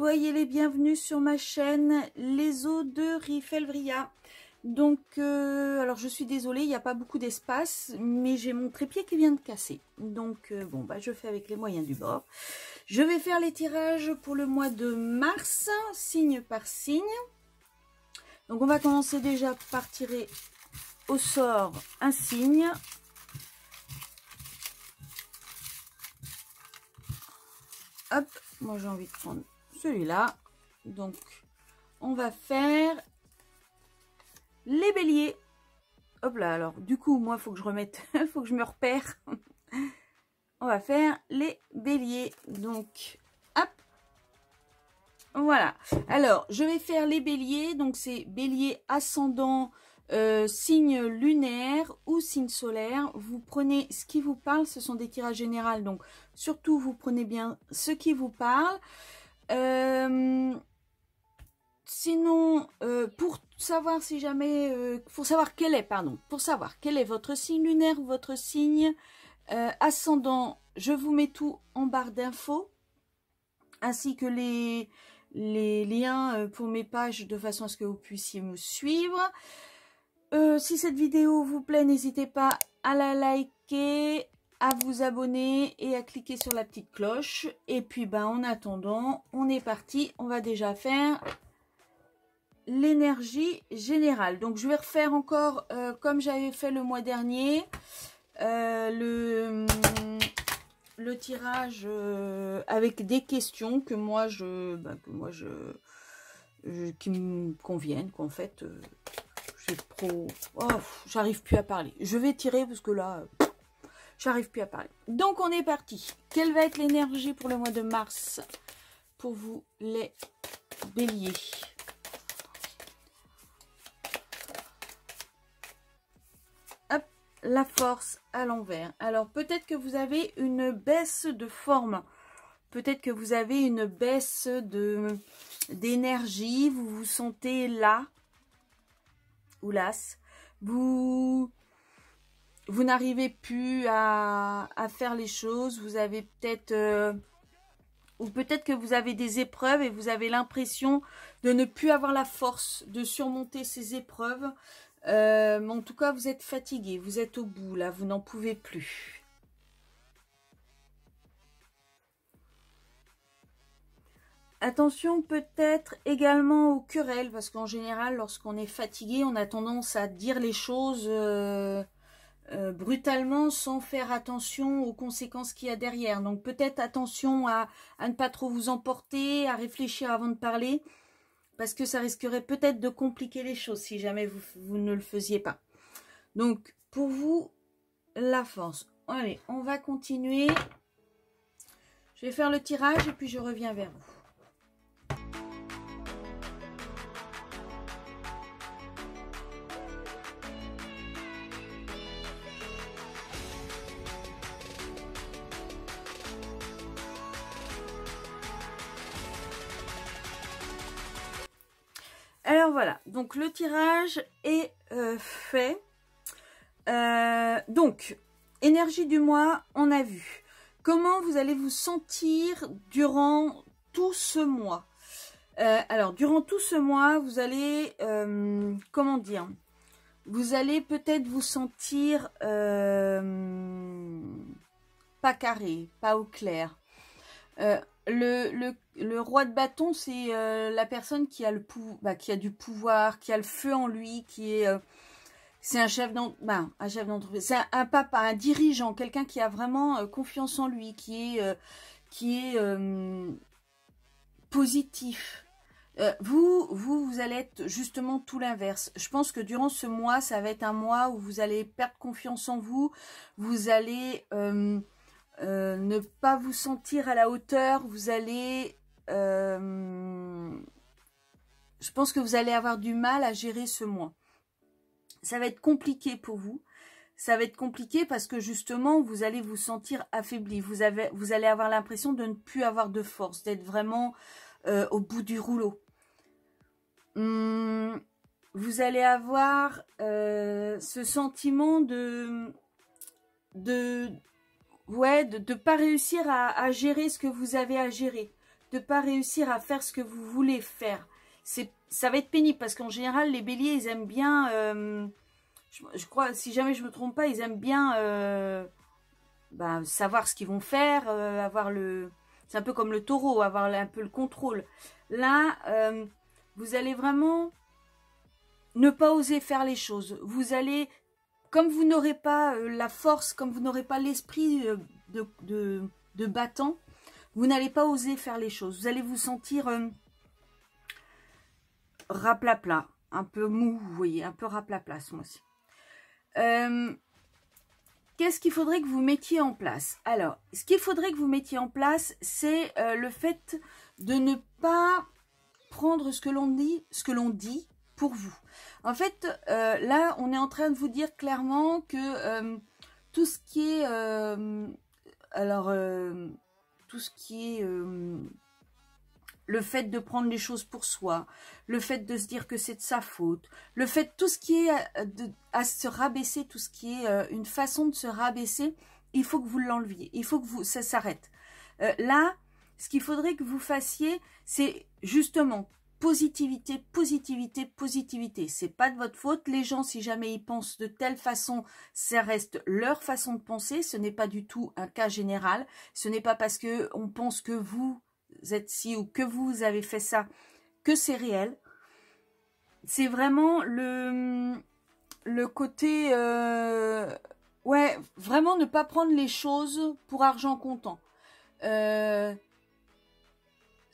Soyez les bienvenus sur ma chaîne Les Eaux de Rifelvria. Donc, alors je suis désolée, il n'y a pas beaucoup d'espace, mais j'ai mon trépied qui vient de casser. Donc, bon, bah, je fais avec les moyens du bord. Je vais faire les tirages pour le mois de mars, signe par signe. Donc, on va commencer déjà par tirer au sort un signe. Hop, moi j'ai envie de prendre celui-là. Donc, on va faire les béliers. Hop là, alors, du coup, moi, il faut que je remette, il faut que je me repère. On va faire les béliers. Donc, hop. Voilà. Alors, je vais faire les béliers. Donc, c'est bélier ascendant, signe lunaire ou signe solaire. Vous prenez ce qui vous parle. Ce sont des tirages généraux. Donc, surtout, vous prenez bien ce qui vous parle. Sinon, pour savoir si jamais, pour savoir quel est votre signe lunaire ou votre signe ascendant, je vous mets tout en barre d'infos, ainsi que les liens pour mes pages de façon à ce que vous puissiez me suivre. Si cette vidéo vous plaît, n'hésitez pas à la liker, à vous abonner et à cliquer sur la petite cloche. Et puis, ben, en attendant, on est parti. On va déjà faire l'énergie générale. Donc, je vais refaire encore, comme j'avais fait le mois dernier, le tirage avec des questions que moi, qui me conviennent, qu'en fait, j'ai trop... Oh, j'arrive plus à parler. Je vais tirer parce que là... j'arrive plus à parler. Donc, on est parti. Quelle va être l'énergie pour le mois de mars pour vous, les béliers? Hop, la force à l'envers. Alors, peut-être que vous avez une baisse de forme. Peut-être que vous avez une baisse d'énergie. Vous vous sentez là. Ou las. Vous n'arrivez plus à faire les choses, vous avez peut-être, ou peut-être que vous avez des épreuves et vous avez l'impression de ne plus avoir la force de surmonter ces épreuves. Mais en tout cas, vous êtes fatigué, vous êtes au bout, là, vous n'en pouvez plus. Attention peut-être également aux querelles, parce qu'en général, lorsqu'on est fatigué, on a tendance à dire les choses... brutalement sans faire attention aux conséquences qu'il y a derrière. Donc peut-être attention à ne pas trop vous emporter, à réfléchir avant de parler, parce que ça risquerait peut-être de compliquer les choses si jamais vous ne le faisiez pas. Donc pour vous, la force. Allez, on va continuer. Je vais faire le tirage et puis je reviens vers vous. Alors voilà, donc le tirage est fait. Donc, énergie du mois, on a vu. Comment vous allez vous sentir durant tout ce mois? Alors, durant tout ce mois, vous allez, comment dire? Vous allez peut-être vous sentir pas carré, pas au clair. Le roi de bâton, c'est la personne qui a qui a du pouvoir, qui a le feu en lui, qui est... c'est un chef d'entreprise, c'est un papa, un dirigeant, quelqu'un qui a vraiment confiance en lui, qui est positif. Vous allez être justement tout l'inverse. Je pense que durant ce mois, ça va être un mois où vous allez perdre confiance en vous, vous allez... ne pas vous sentir à la hauteur, vous allez... je pense que vous allez avoir du mal à gérer ce mois. Ça va être compliqué pour vous. Ça va être compliqué parce que justement, vous allez vous sentir affaibli. Vous allez avoir l'impression de ne plus avoir de force, d'être vraiment au bout du rouleau. Vous allez avoir ce sentiment de pas réussir à gérer ce que vous avez à gérer. de ne pas réussir à faire ce que vous voulez faire. Ça va être pénible parce qu'en général, les béliers, ils aiment bien, je crois, si jamais je me trompe pas, ils aiment bien savoir ce qu'ils vont faire, avoir le... C'est un peu comme le taureau, avoir un peu le contrôle. Là, vous allez vraiment ne pas oser faire les choses. Vous allez, comme vous n'aurez pas la force, comme vous n'aurez pas l'esprit de battant, vous n'allez pas oser faire les choses. Vous allez vous sentir raplapla, un peu mou, vous voyez, un peu raplapla ce mois-ci. Qu'est-ce qu'il faudrait que vous mettiez en place? Alors, ce qu'il faudrait que vous mettiez en place, c'est le fait de ne pas prendre ce que l'on dit pour vous. En fait, là, on est en train de vous dire clairement que tout ce qui est... tout ce qui est... le fait de prendre les choses pour soi, le fait de se dire que c'est de sa faute, le fait, tout ce qui est à se rabaisser, tout ce qui est une façon de se rabaisser, il faut que vous l'enleviez, il faut que ça s'arrête. Là, ce qu'il faudrait que vous fassiez, c'est justement positivité, positivité, positivité. C'est pas de votre faute. Les gens, si jamais ils pensent de telle façon, ça reste leur façon de penser. Ce n'est pas du tout un cas général. Ce n'est pas parce que on pense que vous êtes ci ou que vous avez fait ça que c'est réel. C'est vraiment le côté ouais, vraiment ne pas prendre les choses pour argent comptant.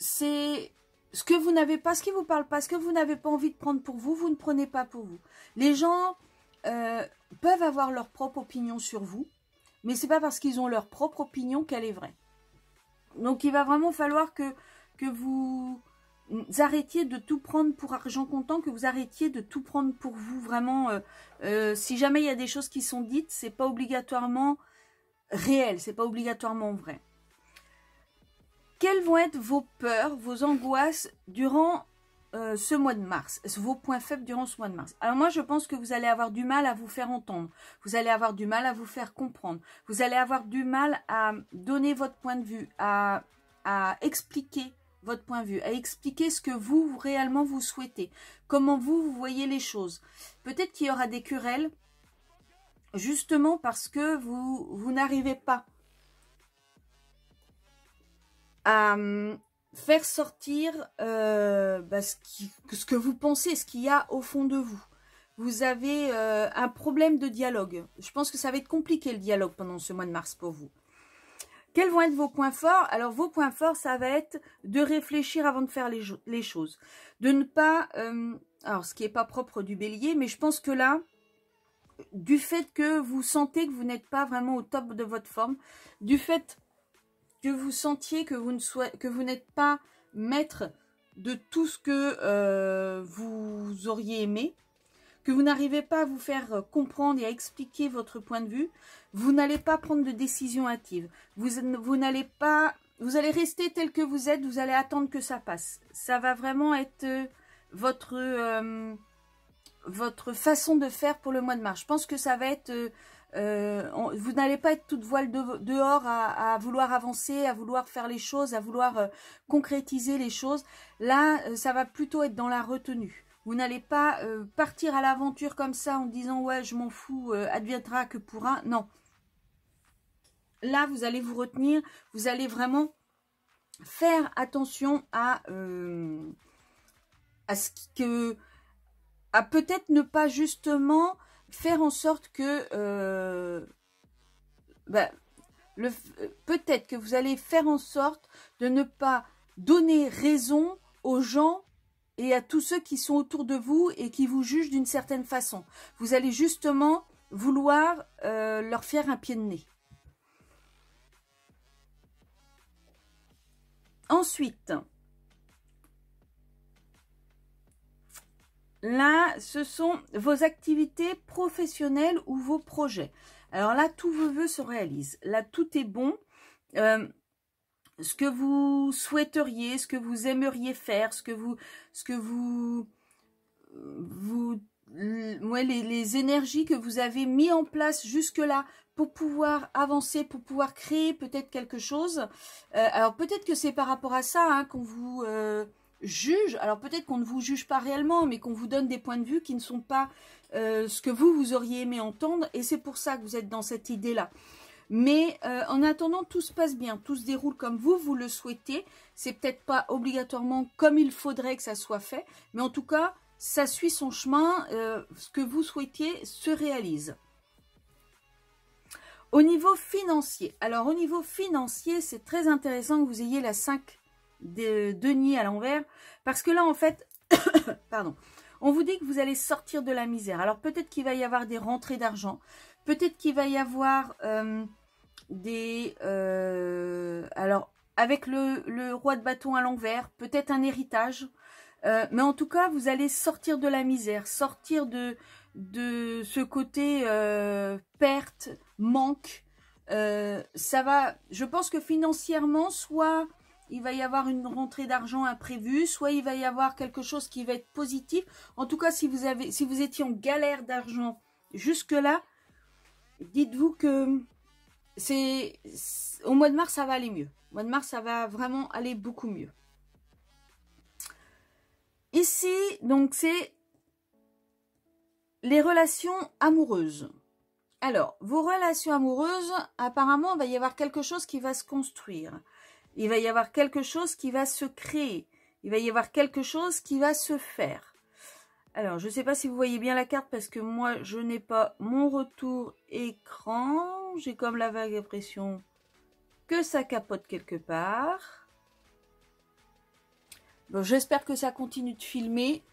C'est ce que vous n'avez pas, ce qui vous parle pas, ce que vous n'avez pas envie de prendre pour vous, vous ne prenez pas pour vous. Les gens peuvent avoir leur propre opinion sur vous, mais c'est pas parce qu'ils ont leur propre opinion qu'elle est vraie. Donc il va vraiment falloir que vous arrêtiez de tout prendre pour argent comptant, que vous arrêtiez de tout prendre pour vous. Vraiment, si jamais il y a des choses qui sont dites, c'est pas obligatoirement réel, c'est pas obligatoirement vrai. Quelles vont être vos peurs, vos angoisses durant ce mois de mars, vos points faibles durant ce mois de mars? Alors moi, je pense que vous allez avoir du mal à vous faire entendre, vous allez avoir du mal à vous faire comprendre, vous allez avoir du mal à donner votre point de vue, à expliquer votre point de vue, à expliquer ce que vous réellement vous souhaitez, comment vous voyez les choses. Peut-être qu'il y aura des querelles, justement parce que vous n'arrivez pas à faire sortir ce que vous pensez, ce qu'il y a au fond de vous. Vous avez un problème de dialogue. Je pense que ça va être compliqué le dialogue pendant ce mois de mars pour vous. Quels vont être vos points forts? Alors vos points forts, ça va être de réfléchir avant de faire les choses. De ne pas... alors ce qui n'est pas propre du bélier, mais je pense que là, du fait que vous sentez que vous n'êtes pas vraiment au top de votre forme, du fait que vous sentiez que vous n'êtes pas maître de tout ce que vous auriez aimé, que vous n'arrivez pas à vous faire comprendre et à expliquer votre point de vue, vous n'allez pas prendre de décision hâtive. Vous n'allez pas, vous allez rester tel que vous êtes, vous allez attendre que ça passe. Ça va vraiment être votre façon de faire pour le mois de mars. Je pense que ça va être... vous n'allez pas être toute voile dehors à vouloir avancer, à vouloir faire les choses, à vouloir concrétiser les choses. Là, ça va plutôt être dans la retenue. Vous n'allez pas partir à l'aventure comme ça en disant « ouais, je m'en fous, adviendra que pourra ». Non. Là, vous allez vous retenir, vous allez vraiment faire attention à ce que... à peut-être ne pas justement... faire en sorte que peut-être que vous allez faire en sorte de ne pas donner raison aux gens et à tous ceux qui sont autour de vous et qui vous jugent d'une certaine façon. Vous allez justement vouloir leur faire un pied de nez. Ensuite, là, ce sont vos activités professionnelles ou vos projets. Alors là, tous vos vœux se réalisent. Là, tout est bon. Ce que vous souhaiteriez, ce que vous aimeriez faire, ce que vous ouais, les énergies que vous avez mis en place jusque-là pour pouvoir avancer, pour pouvoir créer peut-être quelque chose. Alors peut-être que c'est par rapport à ça hein, qu'on vous juge. Alors peut-être qu'on ne vous juge pas réellement, mais qu'on vous donne des points de vue qui ne sont pas ce que vous auriez aimé entendre. Et c'est pour ça que vous êtes dans cette idée-là. Mais en attendant, tout se passe bien, tout se déroule comme vous le souhaitez. C'est peut-être pas obligatoirement comme il faudrait que ça soit fait, mais en tout cas, ça suit son chemin. Ce que vous souhaitiez se réalise. Au niveau financier, alors au niveau financier, c'est très intéressant que vous ayez la 5 de deniers à l'envers, parce que là, en fait, pardon, on vous dit que vous allez sortir de la misère. Alors peut-être qu'il va y avoir des rentrées d'argent, peut-être qu'il va y avoir alors avec le roi de bâton à l'envers, peut-être un héritage, mais en tout cas vous allez sortir de la misère, sortir de ce côté perte, manque. Ça va, je pense que financièrement, soit il va y avoir une rentrée d'argent imprévue, soit il va y avoir quelque chose qui va être positif. En tout cas, si vous étiez en galère d'argent jusque-là, dites-vous que au mois de mars, ça va aller mieux. Au mois de mars, ça va vraiment aller beaucoup mieux. Ici, donc, c'est les relations amoureuses. Alors, vos relations amoureuses, apparemment, il va y avoir quelque chose qui va se construire. Il va y avoir quelque chose qui va se créer. Il va y avoir quelque chose qui va se faire. Alors, je ne sais pas si vous voyez bien la carte parce que moi, je n'ai pas mon retour écran. J'ai comme la vague impression que ça capote quelque part. Bon, j'espère que ça continue de filmer.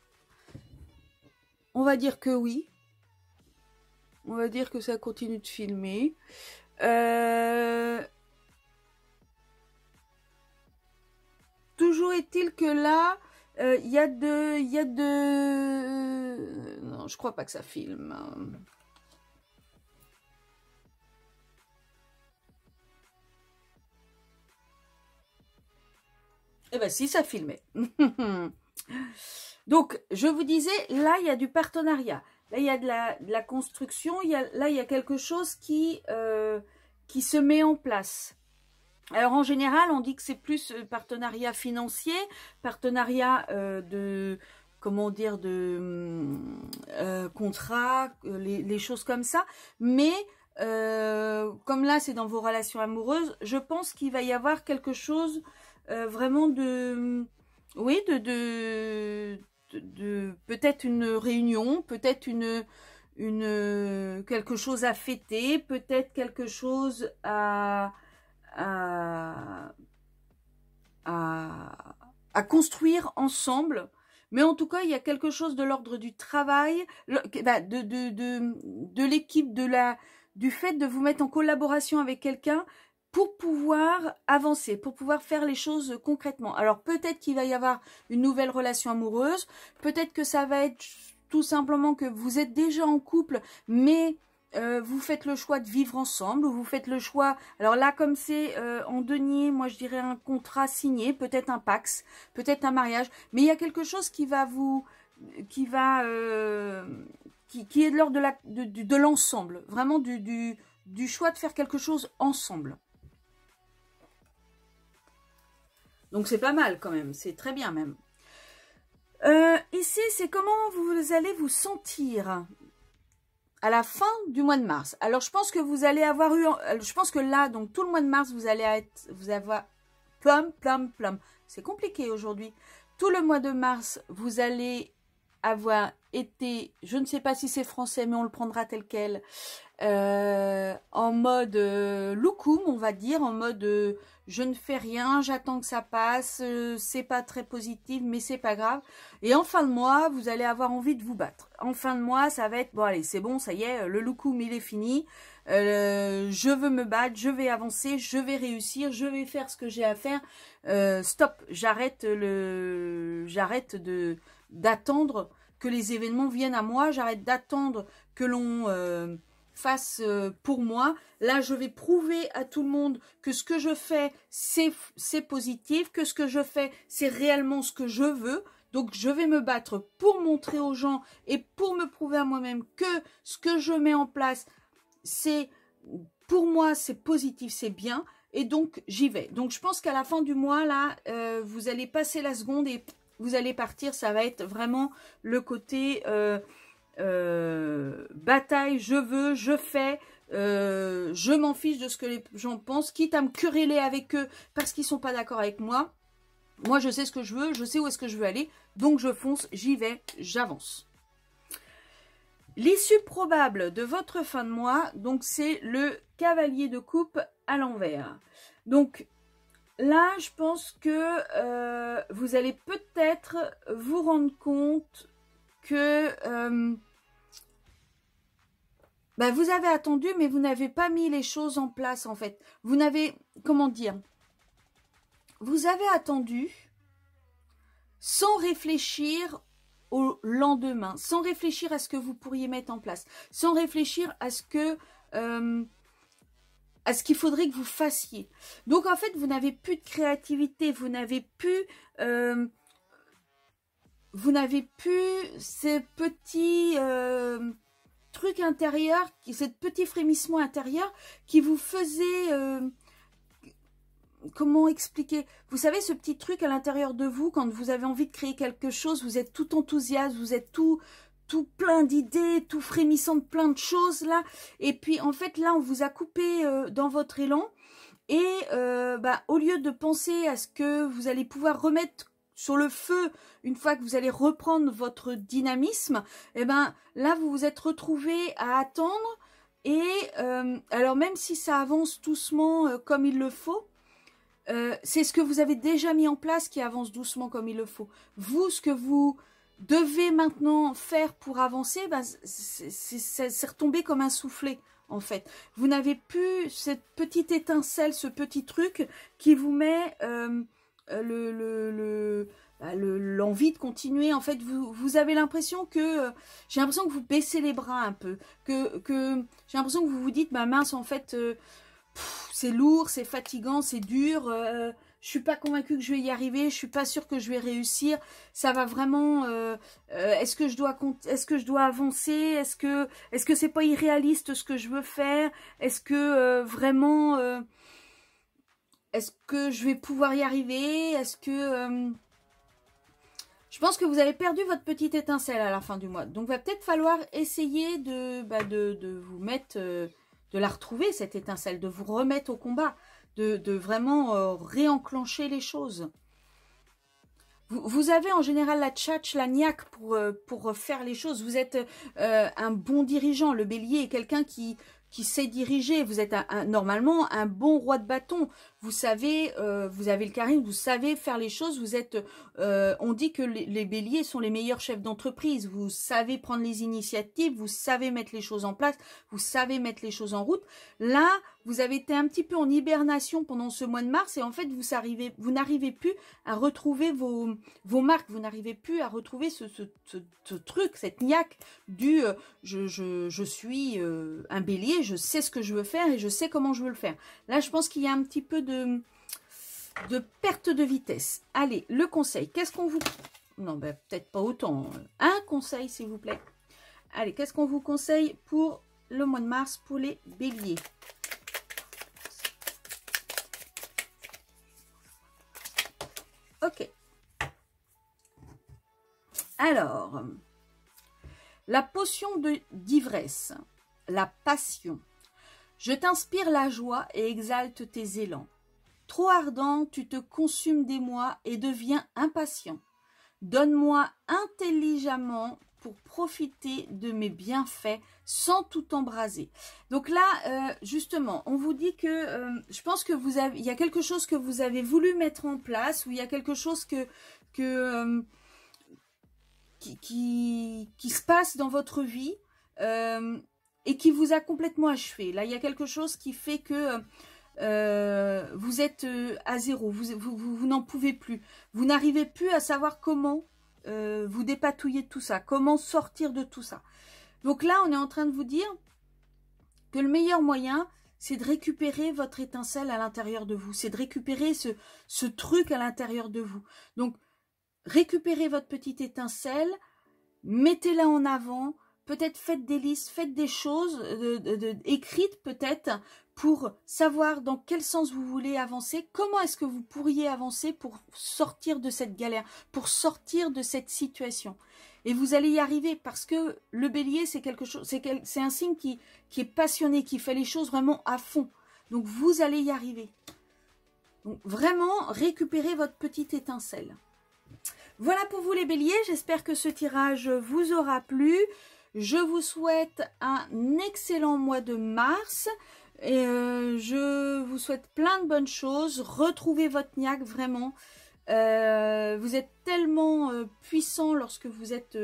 On va dire que oui. On va dire que ça continue de filmer. Toujours est-il que là, il y a de... Non, je crois pas que ça filme. Eh ben si, ça filmait. Donc, je vous disais, là, il y a du partenariat. Là, il y a de la construction. Là, il y a quelque chose qui se met en place. Alors, en général, on dit que c'est plus partenariat financier, partenariat comment dire, contrat, les choses comme ça. Mais, comme là, c'est dans vos relations amoureuses, je pense qu'il va y avoir quelque chose vraiment oui, peut-être une réunion, peut-être quelque chose à fêter, peut-être quelque chose à construire ensemble. Mais en tout cas, il y a quelque chose de l'ordre du travail, de l'équipe, du fait de vous mettre en collaboration avec quelqu'un pour pouvoir avancer, pour pouvoir faire les choses concrètement. Alors peut-être qu'il va y avoir une nouvelle relation amoureuse, peut-être que ça va être tout simplement que vous êtes déjà en couple, mais vous faites le choix de vivre ensemble, ou vous faites le choix, alors là comme c'est en denier, moi je dirais un contrat signé, peut-être un pax, peut-être un mariage, mais il y a quelque chose qui va qui est de l'ordre de l'ensemble, vraiment du choix de faire quelque chose ensemble. Donc c'est pas mal quand même, c'est très bien même. Ici, c'est comment vous allez vous sentir à la fin du mois de mars. Alors je pense que vous allez avoir eu, je pense que là, donc tout le mois de mars, vous allez avoir plum. C'est compliqué aujourd'hui. Tout le mois de mars, vous allez avoir été, je ne sais pas si c'est français, mais on le prendra tel quel, en mode loukoum, on va dire, en mode je ne fais rien, j'attends que ça passe, c'est pas très positif, mais c'est pas grave. Et en fin de mois, vous allez avoir envie de vous battre. En fin de mois, ça va être, bon allez, c'est bon, ça y est, le loukoum, il est fini, je veux me battre, je vais avancer, je vais réussir, je vais faire ce que j'ai à faire, stop, j'arrête d'attendre que les événements viennent à moi, j'arrête d'attendre que l'on fasse pour moi. Là, je vais prouver à tout le monde que ce que je fais, c'est positif, que ce que je fais, c'est réellement ce que je veux. Donc, je vais me battre pour montrer aux gens et pour me prouver à moi-même que ce que je mets en place, c'est, pour moi, c'est positif, c'est bien. Et donc, j'y vais. Donc, je pense qu'à la fin du mois, là, vous allez passer la seconde et vous allez partir. Ça va être vraiment le côté bataille, je veux, je fais, je m'en fiche de ce que les gens pensent, quitte à me quereller avec eux parce qu'ils sont pas d'accord avec moi. Moi, je sais ce que je veux, je sais où est-ce que je veux aller, donc je fonce, j'y vais, j'avance. L'issue probable de votre fin de mois, donc c'est le cavalier de coupe à l'envers. Donc là, je pense que vous allez peut-être vous rendre compte que vous avez attendu, mais vous n'avez pas mis les choses en place en fait. Vous n'avez, comment dire, vous avez attendu sans réfléchir au lendemain, sans réfléchir à ce que vous pourriez mettre en place, sans réfléchir à ce qu'il faudrait que vous fassiez. Donc en fait, vous n'avez plus de créativité, vous n'avez plus ces petits trucs intérieurs, ces petits frémissements intérieurs qui vous faisaient comment expliquer? Vous savez, ce petit truc à l'intérieur de vous, quand vous avez envie de créer quelque chose, vous êtes tout enthousiaste, vous êtes tout plein d'idées, tout frémissant de plein de choses, là. Et puis, en fait, là, on vous a coupé dans votre élan. Et au lieu de penser à ce que vous allez pouvoir remettre sur le feu une fois que vous allez reprendre votre dynamisme, là, vous vous êtes retrouvé à attendre. Et alors, même si ça avance doucement comme il le faut, c'est ce que vous avez déjà mis en place qui avance doucement comme il le faut. Vous, ce que vous devez maintenant faire pour avancer, c'est retombé comme un soufflet, en fait. Vous n'avez plus cette petite étincelle, ce petit truc qui vous met l'envie de continuer. En fait, vous avez l'impression que... j'ai l'impression que vous baissez les bras un peu. Que j'ai l'impression que vous vous dites, mince, en fait... c'est lourd, c'est fatigant, c'est dur, je suis pas convaincue que je vais y arriver, je suis pas sûre que je vais réussir, ça va vraiment, est-ce que je dois avancer, est-ce que c'est pas irréaliste ce que je veux faire, est-ce que vraiment, est-ce que je vais pouvoir y arriver, est-ce que... je pense que vous avez perdu votre petite étincelle à la fin du mois, donc va peut-être falloir essayer de vous mettre... de la retrouver, cette étincelle, de vous remettre au combat, de vraiment réenclencher les choses. Vous avez en général la tchatch, la niaque pour faire les choses. Vous êtes un bon dirigeant. Le bélier est quelqu'un qui sait diriger. Vous êtes normalement un bon roi de bâton. Vous savez, vous avez le charisme, vous savez faire les choses. Vous êtes, on dit que les béliers sont les meilleurs chefs d'entreprise. Vous savez prendre les initiatives, vous savez mettre les choses en place, vous savez mettre les choses en route. Là, vous avez été un petit peu en hibernation pendant ce mois de mars et en fait, vous n'arrivez plus à retrouver vos marques. Vous n'arrivez plus à retrouver ce truc, cette niaque du je suis un bélier, je sais ce que je veux faire et je sais comment je veux le faire. Là, je pense qu'il y a un petit peu de perte de vitesse. Allez, le conseil, qu'est-ce qu'on vous... Non, peut-être pas autant. Un conseil, s'il vous plaît. Allez, qu'est-ce qu'on vous conseille pour le mois de mars pour les béliers? Ok. Alors, la potion d'ivresse, la passion. Je t'inspire la joie et exalte tes élans. Trop ardent, tu te consumes d'émoi et deviens impatient. Donne-moi intelligemment pour profiter de mes bienfaits sans tout embraser. Donc là, justement, on vous dit que je pense que il y a quelque chose que vous avez voulu mettre en place ou il y a quelque chose qui se passe dans votre vie et qui vous a complètement achevé. Là, il y a quelque chose qui fait que vous êtes à zéro, vous n'en pouvez plus. Vous n'arrivez plus à savoir comment vous dépatouiller de tout ça, comment sortir de tout ça. Donc là, on est en train de vous dire que le meilleur moyen, c'est de récupérer votre étincelle à l'intérieur de vous. C'est de récupérer ce truc à l'intérieur de vous. Donc, récupérez votre petite étincelle, mettez-la en avant, peut-être faites des listes, faites des choses écrites peut-être pour savoir dans quel sens vous voulez avancer, comment est-ce que vous pourriez avancer pour sortir de cette galère, pour sortir de cette situation. Et vous allez y arriver parce que le bélier, c'est quelque chose, c'est un signe qui est passionné, qui fait les choses vraiment à fond. Donc vous allez y arriver. Donc vraiment, récupérez votre petite étincelle. Voilà pour vous les béliers, j'espère que ce tirage vous aura plu. Je vous souhaite un excellent mois de mars et je vous souhaite plein de bonnes choses. Retrouvez votre niaque vraiment. Vous êtes tellement puissant lorsque vous êtes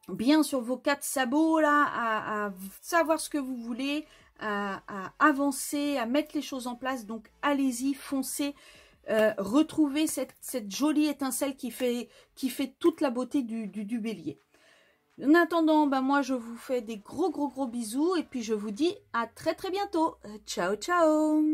bien sur vos 4 sabots là, à savoir ce que vous voulez, à avancer, à mettre les choses en place. Donc allez-y, foncez. Retrouvez cette jolie étincelle qui fait toute la beauté du bélier. En attendant, ben moi je vous fais des gros bisous et puis je vous dis à très bientôt. Ciao ciao.